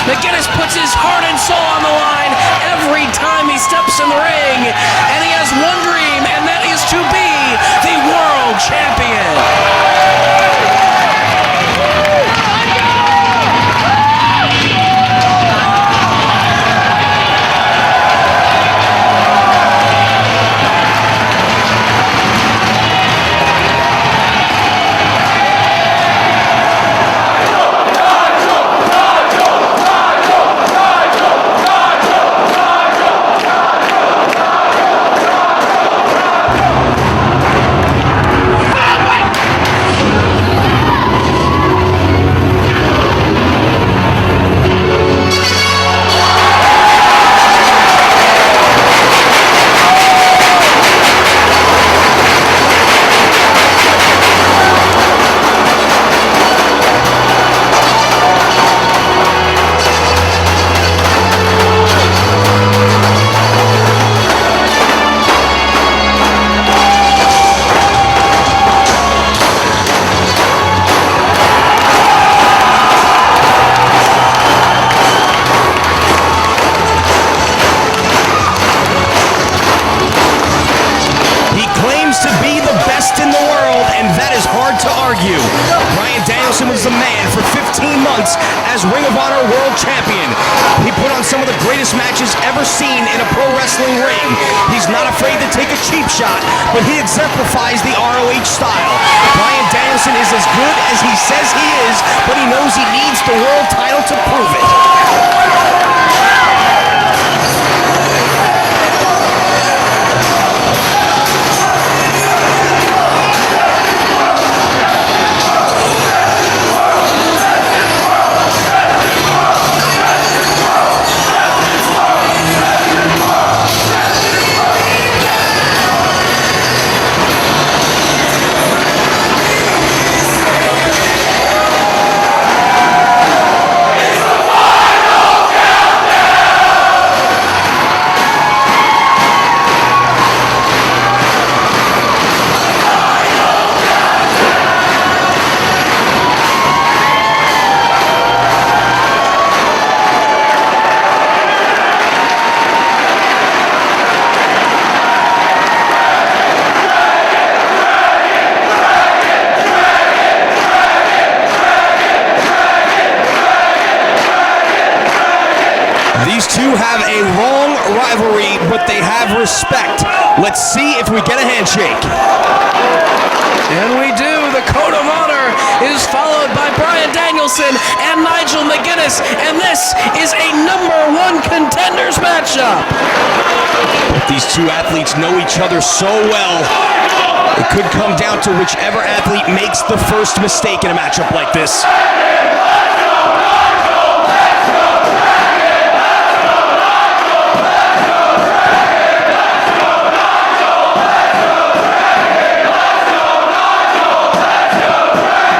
McGuinness puts his heart and soul on the line every time he steps in the ring, and he has one dream, and that is to be the world champion. Bryan Danielson was the man for 15 months as Ring of Honor World Champion. He put on some of the greatest matches ever seen in a pro wrestling ring. He's not afraid to take a cheap shot, but he exemplifies the ROH style. Bryan Danielson is as good as he says he is, but he knows he needs the world title to prove it. These two have a long rivalry, but they have respect. Let's see if we get a handshake. And we do. The code of honor is followed by Bryan Danielson and Nigel McGuinness, and this is a #1 contenders matchup. These two athletes know each other so well. It could come down to whichever athlete makes the first mistake in a matchup like this.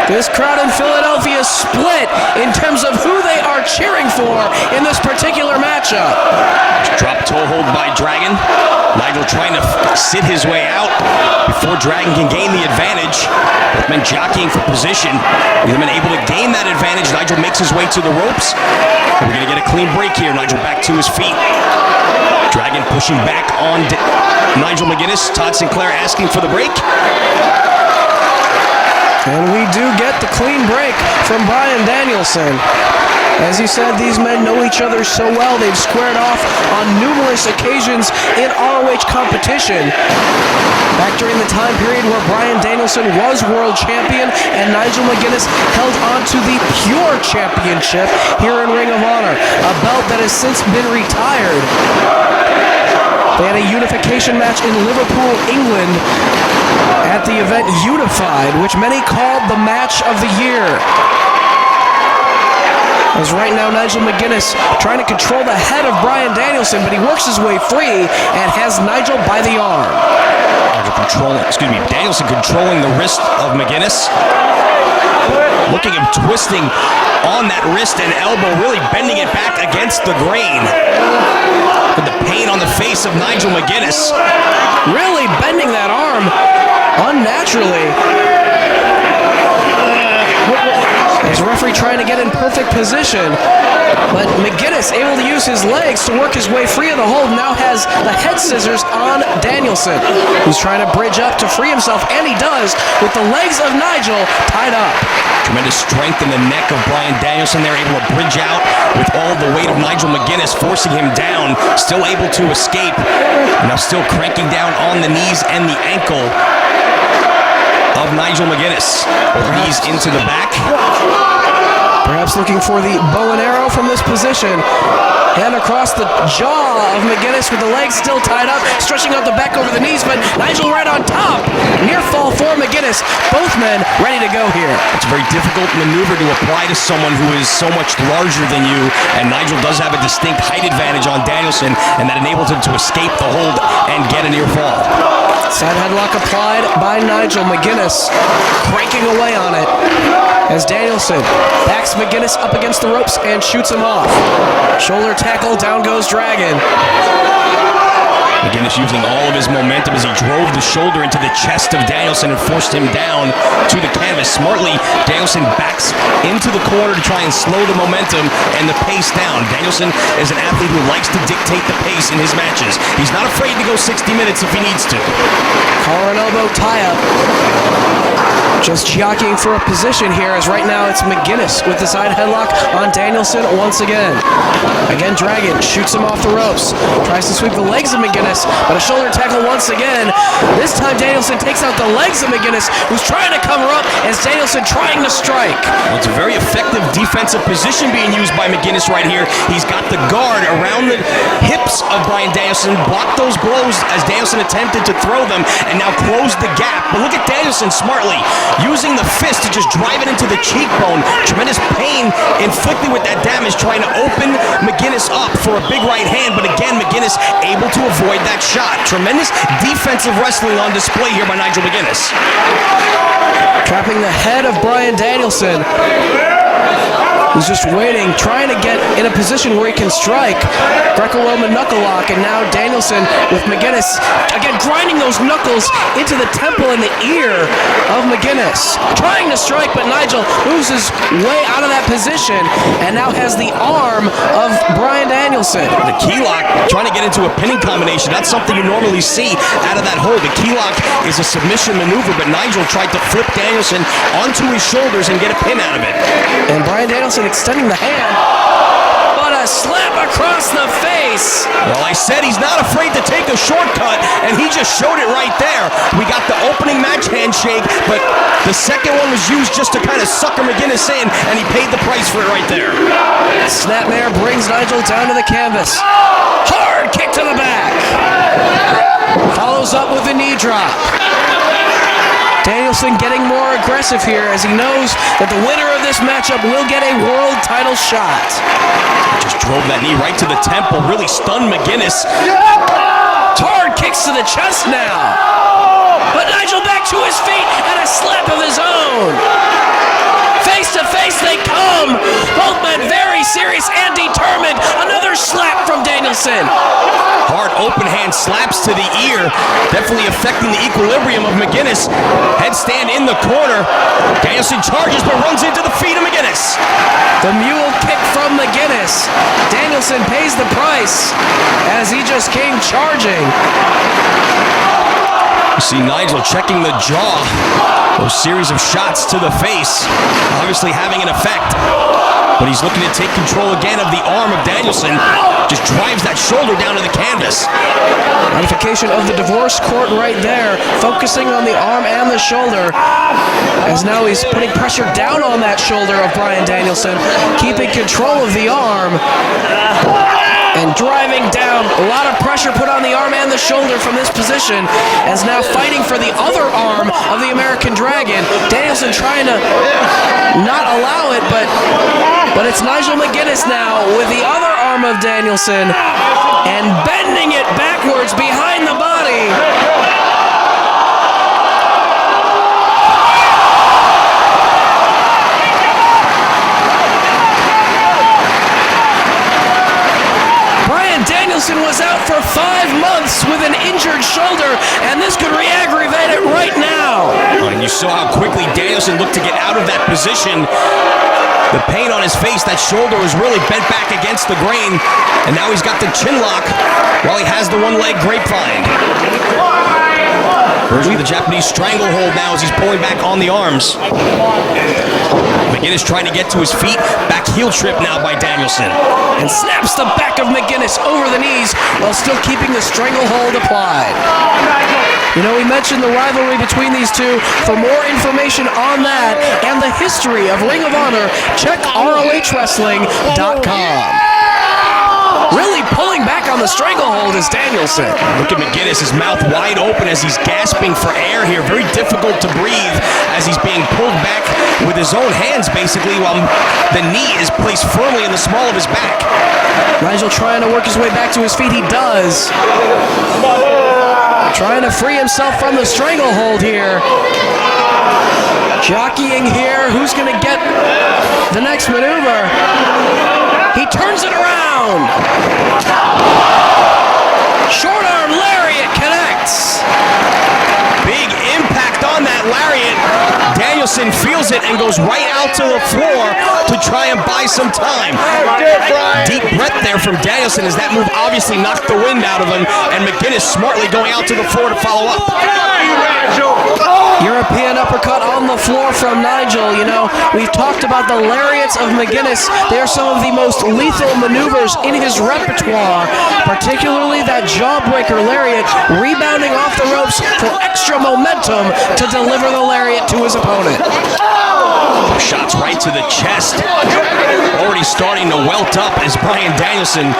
This crowd in Philadelphia is split in terms of who they are cheering for in this particular matchup. Drop toe hold by Dragon. Nigel trying to sit his way out before Dragon can gain the advantage. Both men jockeying for position. They've been able to gain that advantage. Nigel makes his way to the ropes. We're going to get a clean break here. Nigel back to his feet. Dragon pushing back on Nigel McGuinness. Todd Sinclair asking for the break. And we do get the clean break from Bryan Danielson. As you said, these men know each other so well. They've squared off on numerous occasions in ROH competition. Back during the time period where Bryan Danielson was world champion and Nigel McGuinness held on to the Pure Championship here in Ring of Honor, a belt that has since been retired. They had a unification match in Liverpool, England at the event Unified, which many called the match of the year. As right now, Nigel McGuinness trying to control the head of Bryan Danielson, but he works his way free and has Nigel by the arm. Danielson controlling the wrist of McGuinness. Looking at him twisting on that wrist and elbow, really bending it back against the grain. With the pain on the face of Nigel McGuinness. Really bending that arm unnaturally. There's a referee trying to get in perfect position, but McGuinness able to use his legs to work his way free of the hold. Now has the head scissors on Danielson, who's trying to bridge up to free himself, and he does with the legs of Nigel tied up. Tremendous strength in the neck of Bryan Danielson. They're able to bridge out with all the weight of Nigel McGuinness, forcing him down, still able to escape. Now still cranking down on the knees and the ankle of Nigel McGuinness. Both knees into the back. Perhaps looking for the bow and arrow from this position. And across the jaw of McGuinness with the legs still tied up, stretching out the back over the knees, but Nigel right on top. Near fall for McGuinness. Both men ready to go here. It's a very difficult maneuver to apply to someone who is so much larger than you, and Nigel does have a distinct height advantage on Danielson, and that enables him to escape the hold and get a near fall. Side headlock applied by Nigel. McGuinness cranking away on it as Danielson backs McGuinness up against the ropes and shoots him off. Shoulder tackle, down goes Dragon. McGuinness using all of his momentum as he drove the shoulder into the chest of Danielson and forced him down to the canvas. Smartly, Danielson backs into the corner to try and slow the momentum and the pace down. Danielson is an athlete who likes to dictate the pace in his matches. He's not afraid to go 60 minutes if he needs to. Collar and elbow tie-up. Just jockeying for a position here, as right now it's McGuinness with the side headlock on Danielson once again. Again, Dragon shoots him off the ropes. Tries to sweep the legs of McGuinness, but a shoulder tackle once again. This time Danielson takes out the legs of McGuinness, who's trying to cover up as Danielson trying to strike. Well, it's a very effective defensive position being used by McGuinness right here. He's got the guard around the hips of Bryan Danielson, blocked those blows as Danielson attempted to throw them, and now closed the gap. But look at Danielson smartly using the fist to just drive it into the cheekbone. Tremendous pain inflicted with that damage, trying to open McGuinness up for a big right hand, but again, McGuinness able to avoid that shot. Tremendous defensive wrestling on display here by Nigel McGuinness. Trapping the head of Bryan Danielson, who's just waiting, trying to get in a position where he can strike. Greco-Roman knuckle lock, and now Danielson with McGuinness, again grinding those knuckles into the temple and the ear of McGuinness. Trying to strike, but Nigel moves his way out of that position and now has the arm of Bryan Danielson. The key lock, trying to get into a pinning combination, not something you normally see out of that hold. The key lock is a submission maneuver, but Nigel tried to flip Danielson onto his shoulders and get a pin out of it. And Bryan Danielson extending the hand, but a slap across the face. Well, I said he's not afraid to take a shortcut, and he just showed it right there. We got the opening match handshake, but the second one was used just to kind of sucker McGuinness in, and he paid the price for it right there. Snapmare brings Nigel down to the canvas. Hard kick to the back. Follows up with a knee drop. Danielson getting more aggressive here as he knows that the winner of this matchup will get a world title shot. Just drove that knee right to the temple, really stunned McGuinness. Hard kicks to the chest now. But Nigel back to his feet and a slap of his own. Face to face they come. Both men very serious and determined. Another slap from Danielson. Hard open hand slaps to the ear, definitely affecting the equilibrium of McGuinness. Headstand in the corner. Danielson charges but runs into the feet of McGuinness. The mule kick from McGuinness. Danielson pays the price as he just came charging. You see Nigel checking the jaw. Those series of shots to the face, obviously having an effect. But he's looking to take control again of the arm of Danielson. Just drives that shoulder down to the canvas. Modification of the divorce court right there, focusing on the arm and the shoulder. As now he's putting pressure down on that shoulder of Bryan Danielson, keeping control of the arm. And driving down, a lot of pressure put on the arm and the shoulder from this position, as now fighting for the other arm of the American Dragon. Danielson trying to not allow it, but it's Nigel McGuinness now with the other arm of Danielson and bending it backwards behind the body. Danielson was out for 5 months with an injured shoulder, and this could re-aggravate it right now. And You saw how quickly Danielson looked to get out of that position. The pain on his face, that shoulder was really bent back against the grain, and now he's got the chin lock while he has the one-leg grapevine. Version of the Japanese stranglehold now as he's pulling back on the arms. McGuinness trying to get to his feet. Back heel trip now by Danielson. And snaps the back of McGuinness over the knees while still keeping the stranglehold applied. You know, we mentioned the rivalry between these two. For more information on that and the history of Ring of Honor, check ROHWrestling.com. Really pulling back on the stranglehold is Danielson. Look at McGuinness, his mouth wide open as he's gasping for air here. Very difficult to breathe as he's being pulled back with his own hands, basically, while the knee is placed firmly in the small of his back. Nigel trying to work his way back to his feet. He does. Trying to free himself from the stranglehold here. Jockeying here. Who's going to get the next maneuver? He turns it around. Short arm lariat connects. Big impact on that lariat. Danielson feels it and goes right out to the floor to try and buy some time. Deep breath there from Danielson as that move obviously knocked the wind out of him, and McGuinness smartly going out to the floor to follow up. European uppercut on the floor from Nigel. You know, we've talked about the lariats of McGuinness. They are some of the most lethal maneuvers in his repertoire, particularly that jawbreaker lariat, rebounding off the ropes for extra momentum to deliver the lariat to his opponent. Shots right to the chest. Already starting to welt up is Bryan Danielson.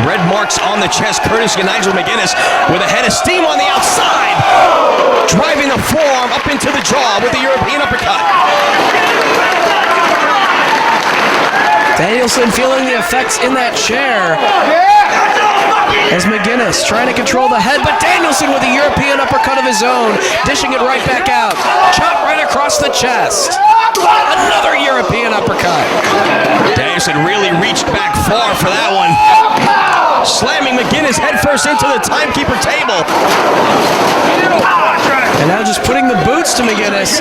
Red marks on the chest, courtesy of Nigel McGuinness, with a head of steam on the outside. Driving the forearm up into the jaw with the European uppercut. Danielson feeling the effects in that chair. As McGuinness trying to control the head, but Danielson with a European uppercut of his own, dishing it right back out. Chop right across the chest. Another European uppercut. Danielson really reached back far for that one. Slamming McGuinness headfirst into the timekeeper table. And now just putting the boots to McGuinness.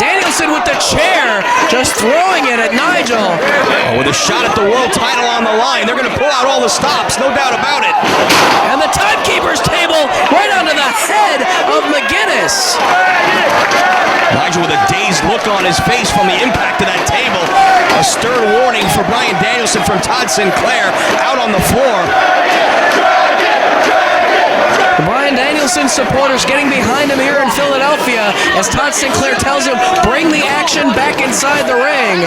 Danielson with the chair, just throwing it at Nigel. Oh, with a shot at the world title on the line. They're going to pull out all the stops, no doubt about it. And the timekeeper's table right onto the head of McGuinness. Nigel with a dazed look on his face from the impact of that table. A stern warning for Bryan Danielson from Todd Sinclair out on the floor. The Bryan Danielson supporters getting behind him here in Philadelphia as Todd Sinclair tells him, bring the action back inside the ring.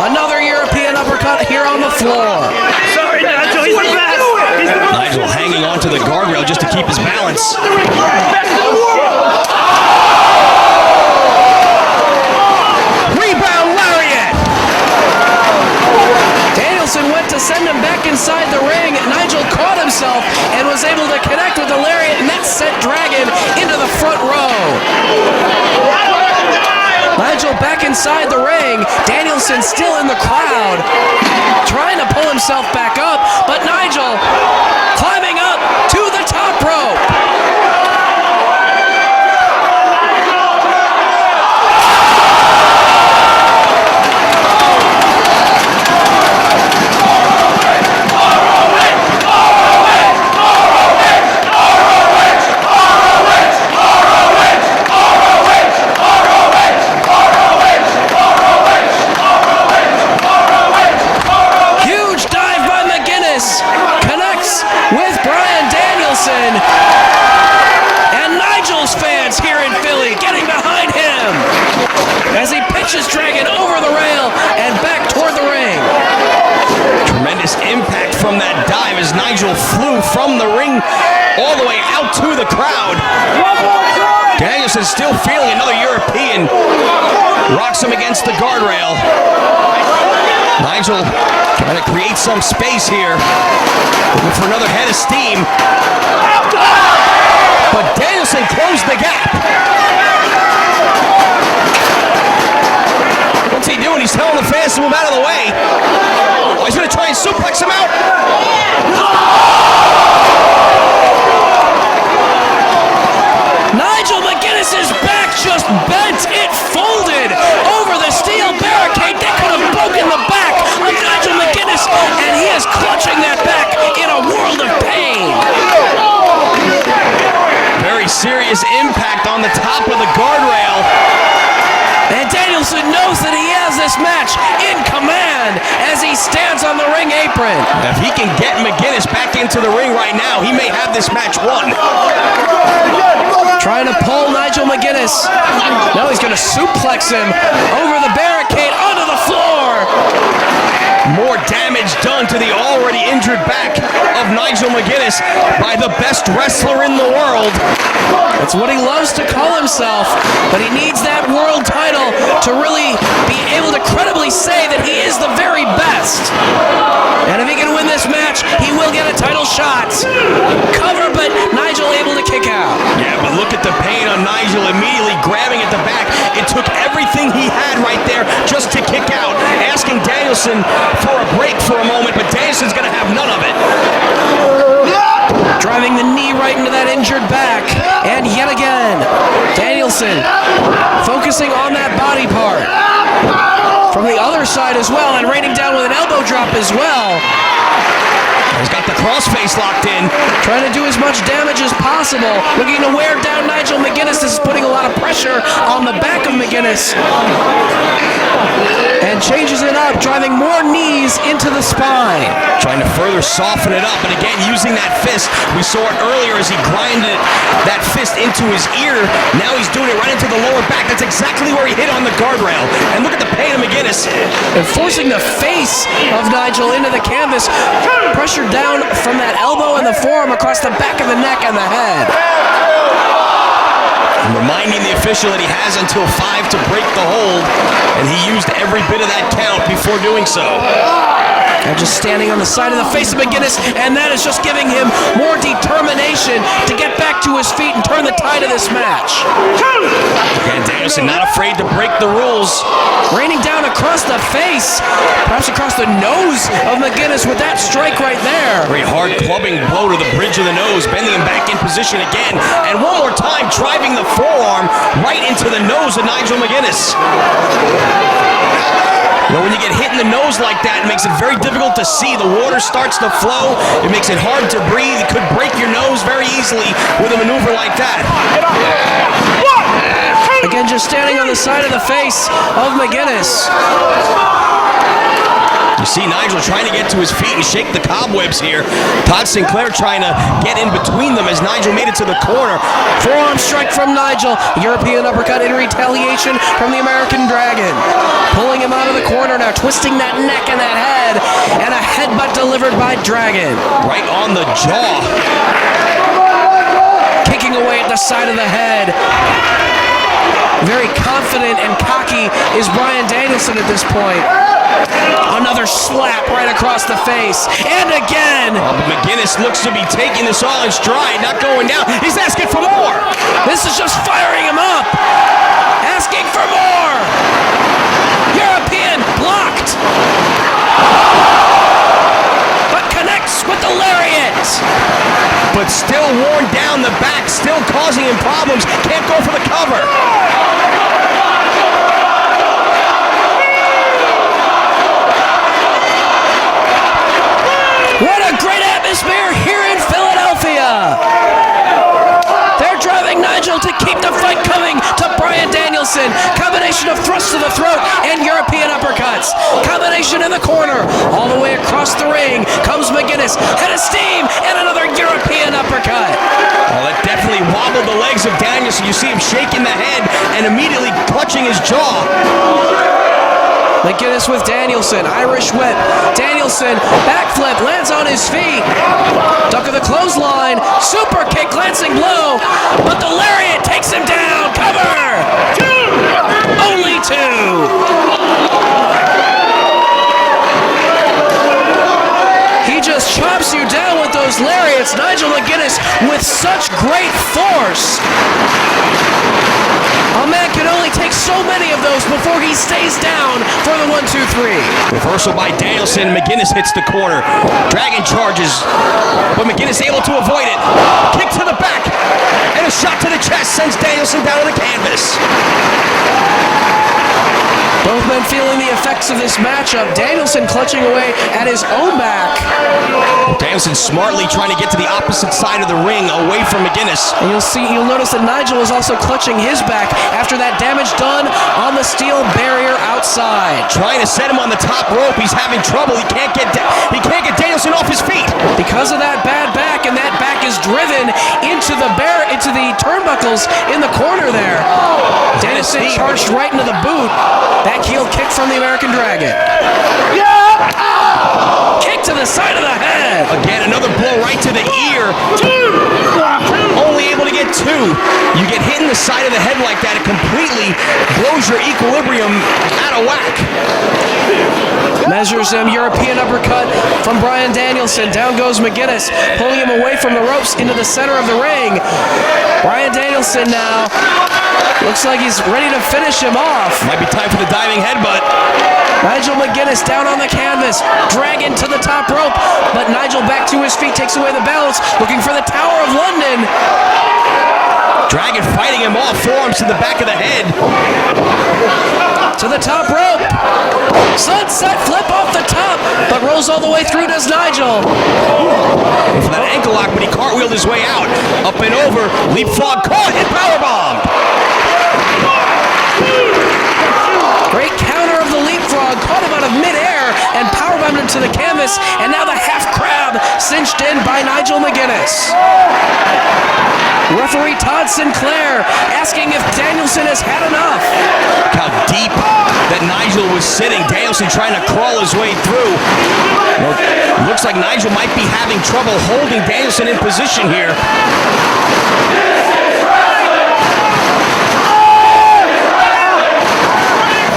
Another European uppercut here on the floor. Sorry, Nigel, he's the best. Nigel hanging onto the guardrail just to keep his balance. Rebound lariat! Danielson went to send him back inside the ring. Nigel caught himself and was able to connect with the lariat, and that sent Dragon into the front row. Nigel back inside the ring. Danielson still in the crowd, trying to pull himself back up, but Nigel climbing up to the top rope. And Nigel's fans here in Philly getting behind him as he pitches Dragon over the rail and back toward the ring. Tremendous impact from that dive as Nigel flew from the ring all the way out to the crowd. Danielson still feeling another European. Rocks him against the guardrail. Nigel trying to create some space here. Looking for another head of steam. But Danielson closed the gap. What's he doing? He's telling the fans to move out of the way. Oh, he's going to try and suplex him out. Nigel McGuinness's back just this match in command as he stands on the ring apron. If he can get McGuinness back into the ring right now, he may have this match won. Trying to pull Nigel McGuinness. Now he's going to suplex him over the barricade onto the floor. More damage done to the already injured back of Nigel McGuinness by the best wrestler in the world. That's what he loves to call himself, but he needs that world title to really be able to credibly say that he is the very best. And if he can win this match, he will get a title shot. Cover, but Nigel able to kick out. Yeah, but look at the pain on Nigel immediately grabbing at the back. It took everything he had right there just to kick out, asking Danielson for a break for a moment, but Danielson's going to have none of it. Driving the knee right into that injured back. And yet again, Danielson focusing on that body part. From the other side as well, and raining down with an elbow drop as well. He's got the crossface locked in. Trying to do as much damage as possible. Looking to wear down Nigel McGuinness. This is putting a lot of pressure on the back of McGuinness. And changes it up, driving more knees into the spine. Trying to further soften it up, and again, using that fist. We saw it earlier as he grinded that fist into his ear. Now he's doing it right into the lower back. That's exactly where he hit on the guardrail. And look at the pain of McGuinness. And forcing the face of Nigel into the canvas. Pressure down from that elbow and the forearm across the back of the neck and the head. And reminding the official that he has until 5 to break the hold, and he used every bit of that count before doing so. And just standing on the side of the face of McGuinness, and that is just giving him more determination to get back to his feet and turn the tide of this match. And Danielson not afraid to break the rules. Raining down across the face, perhaps across the nose of McGuinness with that strike right there. Very hard clubbing blow to the bridge of the nose, bending him back in position again. And one more time, driving the forearm right into the nose of Nigel McGuinness. You know, when you get hit in the nose like that, it makes it very difficult to see. The water starts to flow. It makes it hard to breathe. It could break your nose very easily with a maneuver like that. Again, just standing on the side of the face of McGuinness. You see Nigel trying to get to his feet and shake the cobwebs here. Todd Sinclair trying to get in between them as Nigel made it to the corner. Forearm strike from Nigel. European uppercut in retaliation from the American Dragon. Pulling him out of the corner now, twisting that neck and that head. And a headbutt delivered by Dragon. Right on the jaw. Kicking away at the side of the head. Very confident and cocky is Bryan Danielson at this point. Another slap right across the face. And again. Oh, but McGuinness looks to be taking this all in stride, not going down. He's asking for more. This is just firing him up. Asking for more. European blocked. But connects with the lariat. But still worn down the back, still causing him problems. Can't go for the cover. What a great atmosphere here in Philadelphia. They're driving Nigel to keep the fight coming to Bryan Danielson. Combination of thrusts to the throat and European uppercuts. Combination in the corner. All the way across the ring comes McGuinness. Head of steam and another European uppercut. Well, that definitely wobbled the legs of Danielson. You see him shaking the head and immediately clutching his jaw. McGuinness with Danielson, Irish whip. Danielson, backflip, lands on his feet. Duck of the clothesline, super kick, glancing blow. But the lariat takes him down. Cover! Only two. He just chops you down with those lariats. Nigel McGuinness with such great force. A man can only take so many of those before he stays down for the 1, 2, 3. Reversal by Danielson. McGuinness hits the corner. Dragon charges, but McGuinness able to avoid it. Kick to the back, and a shot to the chest sends Danielson down to the canvas. Both Both men feeling the effects of this matchup. Danielson clutching away at his own back. Danielson smartly trying to get to the opposite side of the ring, away from McGuinness. And you'll notice that Nigel is also clutching his back after that damage done on the steel barrier outside. Trying to set him on the top rope. He's having trouble. He can't get Danielson off his feet. Because of that bad back, and that back is driven into the turnbuckles in the corner there. Danielson charged right into the boot. Back heel kick from the American Dragon. Kick to the side of the head. Again, another blow right to the ear. Only able to get two. You get hit in the side of the head like that, it completely blows your equilibrium out of whack. Measures him, European uppercut from Bryan Danielson. Down goes McGuinness, pulling him away from the ropes into the center of the ring. Bryan Danielson now looks like he's ready to finish him off. Might be time for the diving headbutt. Nigel McGuinness down on the canvas, dragging to the top rope, but Nigel back to his feet, takes away the balance, looking for the Tower of London. Dragon fighting him off, forearms to the back of the head. To the top rope. Sunset flip off the top, but rolls all the way through does Nigel. For that ankle lock, but he cartwheeled his way out. Up and over, leapfrog caught, and powerbomb. Great counter of the leapfrog, caught him out of midair and powerbombed him to the canvas, and now the half crab cinched in by Nigel McGuinness. Referee Todd Sinclair asking if Danielson has had enough. Look how deep that Nigel was sitting. Danielson trying to crawl his way through. Well, looks like Nigel might be having trouble holding Danielson in position here.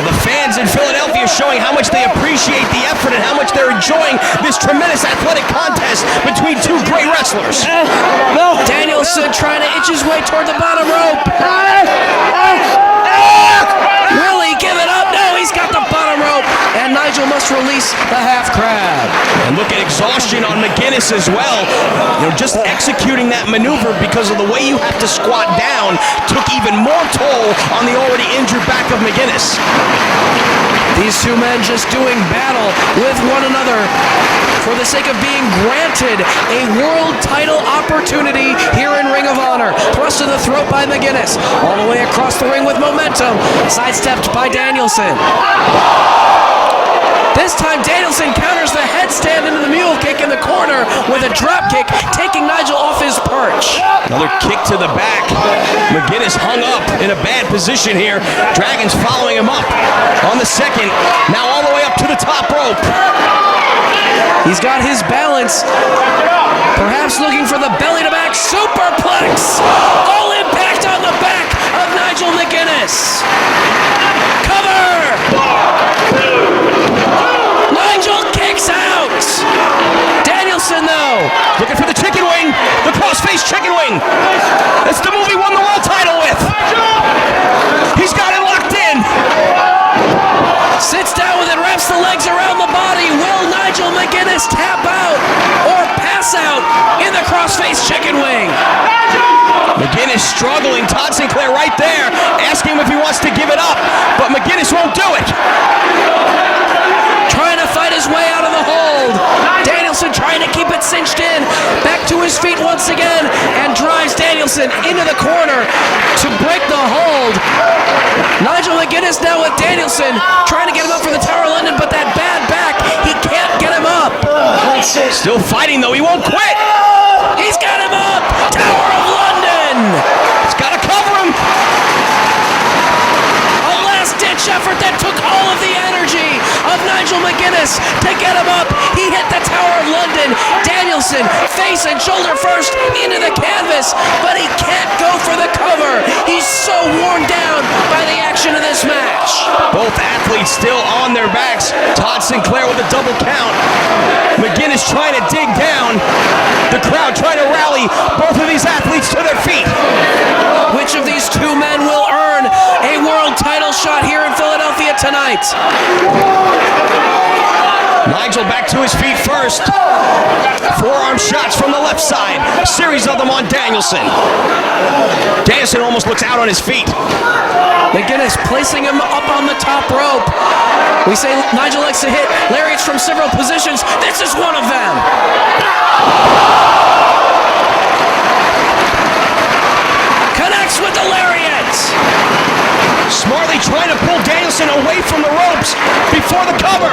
The fans in Philadelphia showing how much they appreciate the effort and how much they're enjoying this tremendous athletic contest between two great wrestlers. Danielson trying to inch his way toward the bottom rope. Will he give it up? No, he's got the bottom rope, and Nigel must release the half crab. And look at exhaustion on McGuinness as well. You know, just executing that maneuver because of the way you have to squat down took even more toll on the already injured back of McGuinness. These two men just doing battle with one another for the sake of being granted a world title opportunity here in Ring of Honor. Thrust to the throat by McGuinness, all the way across the ring with momentum, sidestepped by Danielson. This time Danielson counters the headstand into the mule kick in the corner with a drop kick, taking Nigel off his perch. Another kick to the back. McGuinness hung up in a bad position here. Dragon's following him up on the second. Now all the way up to the top rope. He's got his balance. Perhaps looking for the belly to back superplex. All impact on the back of Nigel McGuinness. Cover! Nigel kicks out. Danielson though, Looking for the chicken wing. The cross-face chicken wing. That's the move he won the world title with. He's got it locked in. sits down with it, wraps the legs around the body. Will Nigel McGuinness tap out or pass out in the crossface chicken wing? McGuinness struggling. Todd Sinclair right there, asking him if he wants to give it up, but McGuinness won't do it. Trying to fight his way out of the hold. Danielson trying to keep it cinched in. Back to his feet once again and drives Danielson into the corner to break the hold. Nigel McGuinness now with Danielson trying to get him up for the Tower of London, but that bad back, he can't get him up. Still fighting though, he won't quit. He's got him up. Tower of London. He's got to cover him. A last-ditch effort that took all of the energy of Nigel McGuinness to get him up. He hit the Tower of London. Danielson, face and shoulder first into the canvas, but he can't go for the cover. He's so worn down by the action of this match. Both athletes still on their backs. Todd Sinclair with a double count. McGuinness trying to dig down. The crowd trying to rally both of these athletes to their feet. Which of these two men will earn a world title shot here in Philadelphia tonight? Nigel back to his feet first. Forearm shots from the left side. A series of them on Danielson. Danielson almost looks out on his feet. McGuinness placing him up on the top rope. We say Nigel likes to hit lariats from several positions. This is one of them. Connects with the lariats. Smartly trying to pull Danielson away from the ropes before the cover.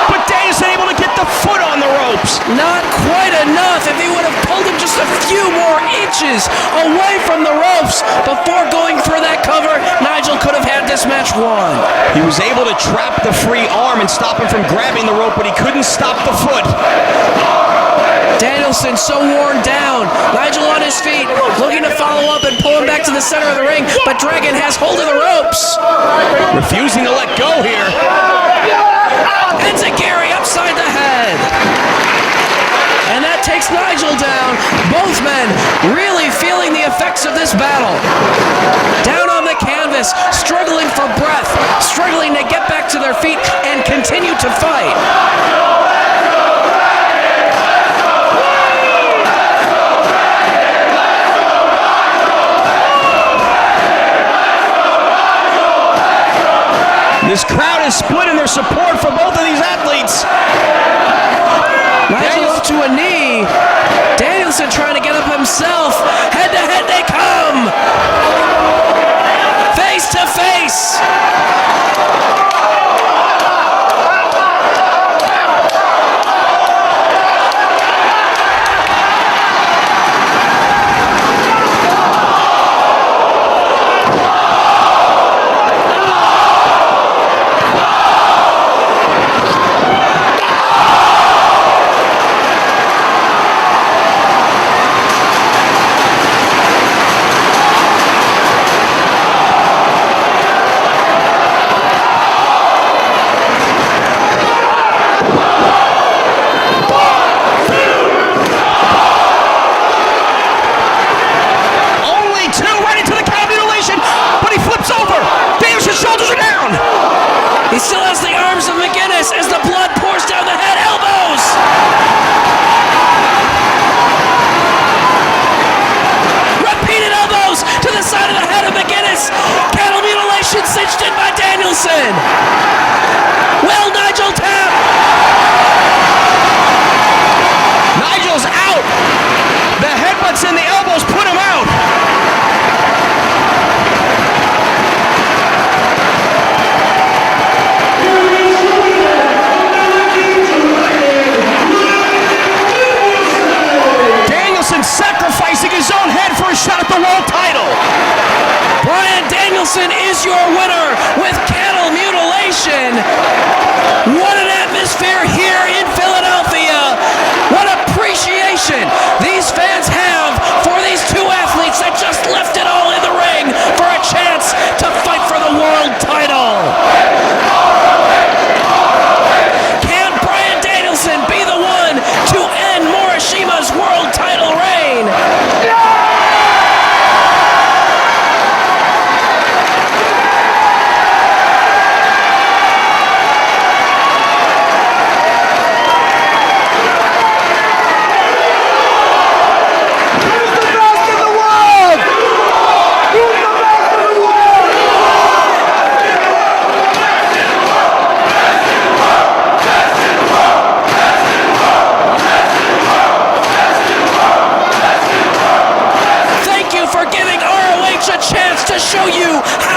But Danielson able to get the foot on the ropes. Not quite enough. If he would have pulled him just a few more inches away from the ropes before going for that cover, Nigel could have had this match won. He was able to trap the free arm and stop him from grabbing the rope, but he couldn't stop the foot. Danielson so worn down. Nigel on his feet, looking to follow up and pull him back to the center of the ring, but Dragon has hold of the ropes. Refusing to let go here. Enziguri upside the head. And that takes Nigel down. Both men really feeling the effects of this battle. Down on the canvas, struggling for breath, struggling to get back to their feet and continue to fight. This crowd is split in their support for both of these athletes. Nigel up to a knee. Danielson trying to get up himself. Head to head they come. Face to face. He still has the arms of McGuinness as the blood pours down the head. Elbows! Repeated elbows to the side of the head of McGuinness. Cattle mutilation cinched in by Danielson. Will Nigel tap? Nigel's out. The headbutts and the elbows put him out. Sacrificing his own head for a shot at the world title. Bryan Danielson is your winner with cattle mutilation. What an atmosphere here in Philadelphia. What appreciation these fans have for these two athletes that just left it all in the ring for a chance to fight for the world title. Can Bryan Danielson be the one to end Morishima's world title reign? Show you how